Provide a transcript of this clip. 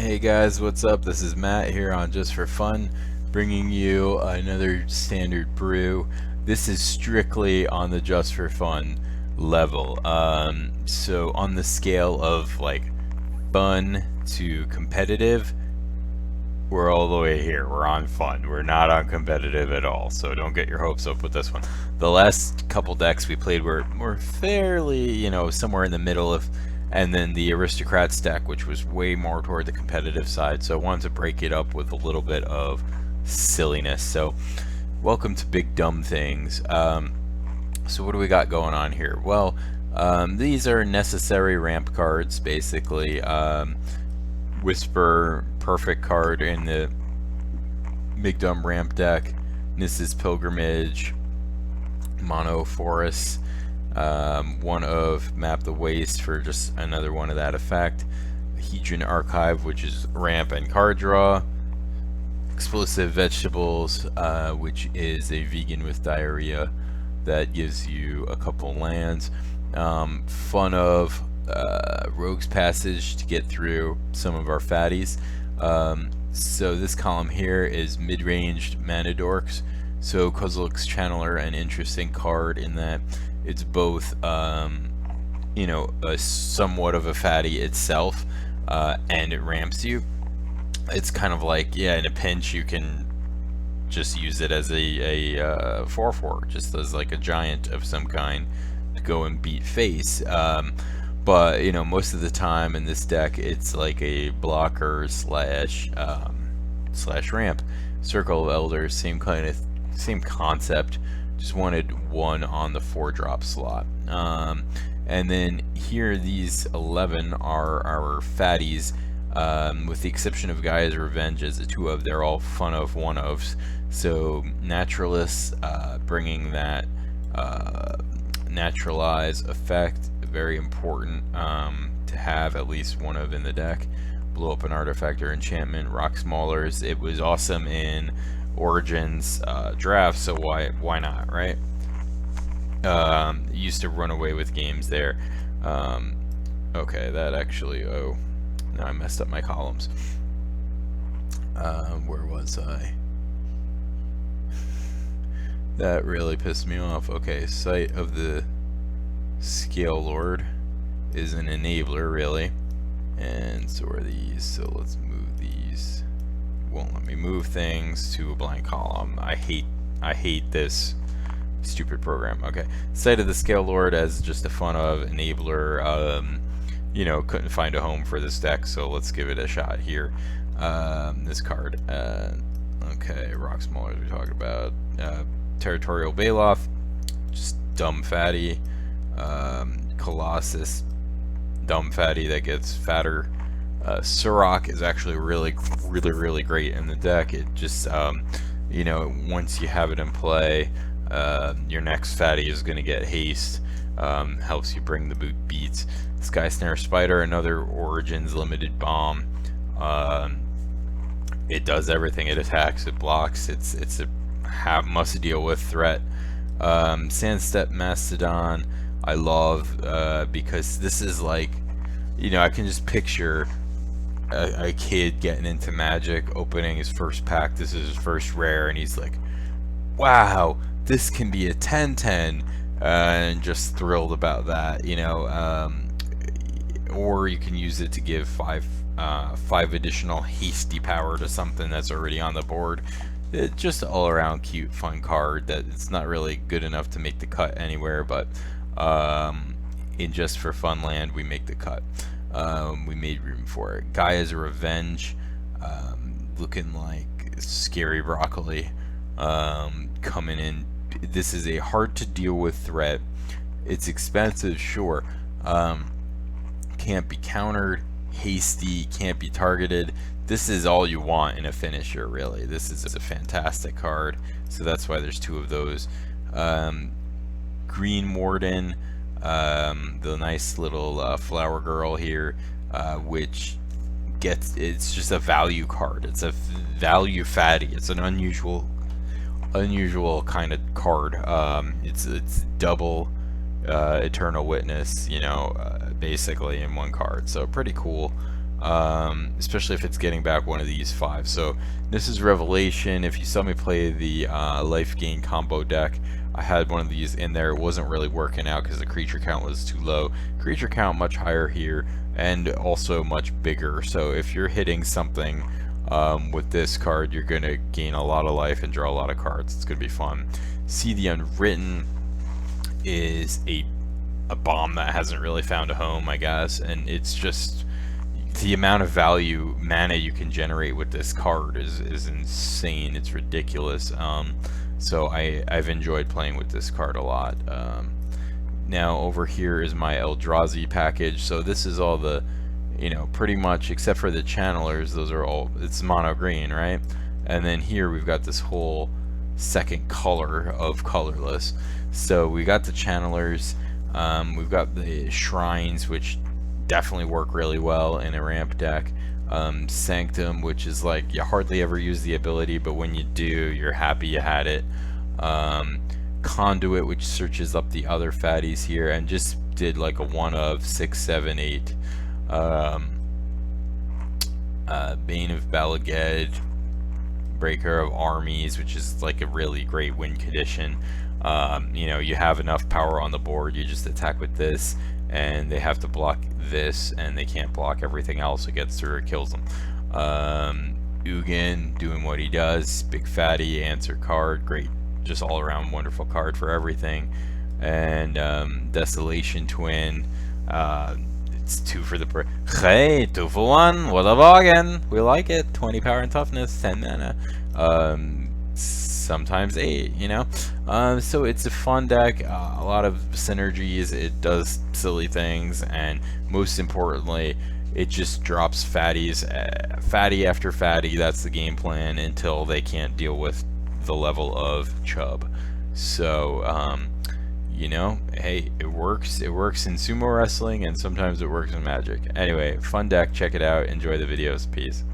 Hey guys, what's up? This is Matt here on Just for Fun, bringing you another standard brew. This is strictly on the Just for Fun level. So on the scale of like fun to competitive, we're all the way here. We're on fun. We're not on competitive at all. So don't get your hopes up with this one. The last couple decks we played were fairly, somewhere in the middle of, and then the Aristocrats deck, which was way more toward the competitive side. So I wanted to break it up with a little bit of silliness. So welcome to Big Dumb Things. So what do we got going on here? Well, these are necessary ramp cards, basically. Whisper, perfect card in the Big Dumb Ramp deck. Nissa's Pilgrimage, Mono Forest, one of Map the Waste for just another one of that effect. Hedron Archive, which is ramp and card draw. Explosive Vegetables, which is a vegan with diarrhea that gives you a couple lands. Fun of Rogue's Passage to get through some of our fatties. So this column here is mid-ranged mana dorks. So Kozilek's Channeler, an interesting card in that it's both somewhat of a fatty itself, and it ramps you. It's kind of like, yeah, in a pinch you can just use it as a 4/4, just as like a giant of some kind to go and beat face. But most of the time in this deck it's like a blocker slash ramp. Circle of Elders, same concept, just wanted one on the 4-drop slot. And then here these 11 are our fatties, with the exception of Gaia's Revenge as a 2-of. They're all fun of 1-ofs. So Naturalists, bringing that naturalize effect, very important to have at least one of in the deck. Blow up an artifact or enchantment. Rock Maulers, it was awesome in Origins draft, so why not, right? Used to run away with games there. Okay, that actually, oh, now I messed up my columns. Where was I? That really pissed me off. Okay, Sight of the Scale Lord is an enabler, really. And so are these, so let's move these. Won't let me move things to a blank column. I hate this stupid program. Okay, Sight of the Scale Lord as just a fun of enabler. Couldn't find a home for this deck, so let's give it a shot here. This card. Okay, Rock Maulers we talked about. Territorial Bailoff, just dumb fatty. Colossus, dumb fatty that gets fatter. Surrak is actually really great in the deck. It just once you have it in play, your next fatty is going to get haste. Helps you bring the boot beats. Sky Snare Spider, another Origins limited bomb. It does everything. It attacks, it blocks, it's a must deal with threat. Sandstep Mastodon I love, because this is like, I can just picture a kid getting into Magic, opening his first pack. This is his first rare, and he's like, wow, this can be a 10/10, and just thrilled about that, or you can use it to give 5 additional hasty power to something that's already on the board. It's just all around cute, fun card that it's not really good enough to make the cut anywhere, but in Just for Fun land we make the cut. We made room for it. Gaia's Revenge, looking like scary broccoli, coming in. This is a hard to deal with threat. It's expensive, sure. Can't be countered, hasty, can't be targeted. This is all you want in a finisher, really. This is a fantastic card, so that's why there's 2 of those. Green Warden, the nice little flower girl here, which it's just a value card. It's a value fatty. It's an unusual kind of card. It's double Eternal Witness, basically in one card. So pretty cool. especially if it's getting back one of these 5. So this is Revelation. If you saw me play the life gain combo deck, I had one of these in there. It wasn't really working out because the creature count was too low. Creature count much higher here, and also much bigger. So if you're hitting something with this card, you're going to gain a lot of life and draw a lot of cards. It's going to be fun. See the Unwritten is a bomb that hasn't really found a home, I guess, and it's just the amount of value mana you can generate with this card is insane. It's ridiculous. So I've enjoyed playing with this card a lot. Now over here is my Eldrazi package. So this is all the, you know, pretty much except for the channelers, those are all, it's mono green, right? And then here we've got this whole second color of colorless. So we got the channelers, we've got the shrines, which definitely work really well in a ramp deck. Sanctum, which is like you hardly ever use the ability, but when you do, you're happy you had it. Conduit, which searches up the other fatties here, and just did like a 1 of 6, 7, 8. Bane of Balaged, Breaker of Armies, which is like a really great win condition. You know, you have enough power on the board, you just attack with this, and they have to block this, and they can't block everything else. It gets through, it kills them. Ugin doing what he does, big fatty, answer card, great, just all around wonderful card for everything. And Desolation Twin, it's 2 for the hey, 2 for 1, what a bargain, we like it. 20 power and toughness, 10 mana, sometimes 8, you know. So it's a fun deck, a lot of synergies, it does silly things, and most importantly, it just drops fatties, fatty after fatty. That's the game plan until they can't deal with the level of chub. So you know, hey, it works in sumo wrestling, and sometimes it works in Magic. Anyway, fun deck, check it out, enjoy the videos, peace.